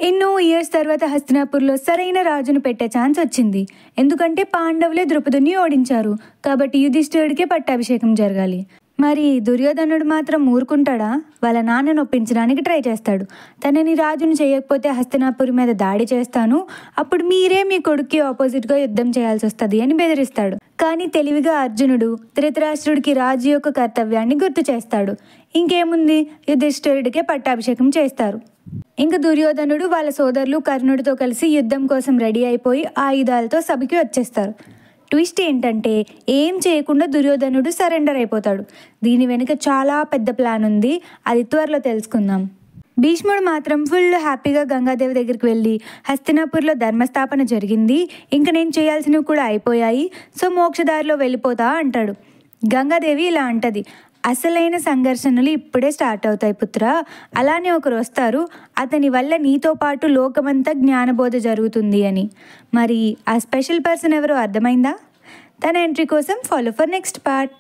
ఎన్నో ఇయర్స్ తర్వాత హస్తినాపూర్లో సరైన రాజును పెట్టే ఛాన్స్ వచ్చింది. ఎందుకంటే పాండవులే ద్రౌపదిని ఓడించారు. కాబట్టి యుధిష్ఠిరుడికే పట్టాభిషేకం జరగాలి. మరి దుర్యోధనుడు మాత్రం ఊరుకుంటాడా? వాళ్ళ నాన్నను ఒప్పించడానికి ట్రై చేస్తాడు. తనని రాజును చేయకపోతే హస్తినాపురి మీద దాడి చేస్తాను, అప్పుడు మీరే మీ కొడుక్కి ఆపోజిట్గా యుద్ధం చేయాల్సి వస్తుంది అని బెదిరిస్తాడు. కానీ తెలివిగా అర్జునుడు ధృతరాష్ట్రుడికి రాజు యొక్క కర్తవ్యాన్ని గుర్తు చేస్తాడు. ఇంకేముంది, యుధిష్ఠిరుడికే పట్టాభిషేకం చేస్తారు. ఇంక దుర్యోధనుడు వాళ్ళ సోదరులు కర్ణుడితో కలిసి యుద్ధం కోసం రెడీ అయిపోయి ఆయుధాలతో సభకి వచ్చేస్తారు. ట్విస్ట్ ఏంటంటే ఏం చేయకుండా దుర్యోధనుడు సరెండర్ అయిపోతాడు. దీని వెనుక చాలా పెద్ద ప్లాన్ ఉంది, అది త్వరలో తెలుసుకుందాం. భీష్ముడు మాత్రం ఫుల్ హ్యాపీగా గంగాదేవి దగ్గరికి వెళ్ళి హస్తినాపూర్లో ధర్మస్థాపన జరిగింది, ఇంకా నేను చేయాల్సినవి కూడా అయిపోయాయి, సో మోక్షదారిలో వెళ్ళిపోతా అంటాడు. గంగాదేవి ఇలా అంటది, అసలైన సంఘర్షణలు ఇప్పుడే స్టార్ట్ అవుతాయి పుత్ర. అలానే ఒకరు వస్తారు, అతని వల్ల నీతో పాటు లోకమంతా జ్ఞానబోధ జరుగుతుంది అని. మరి ఆ స్పెషల్ పర్సన్ ఎవరో అర్థమైందా? తన ఎంట్రీ కోసం ఫాలో ఫర్ నెక్స్ట్ పార్ట్.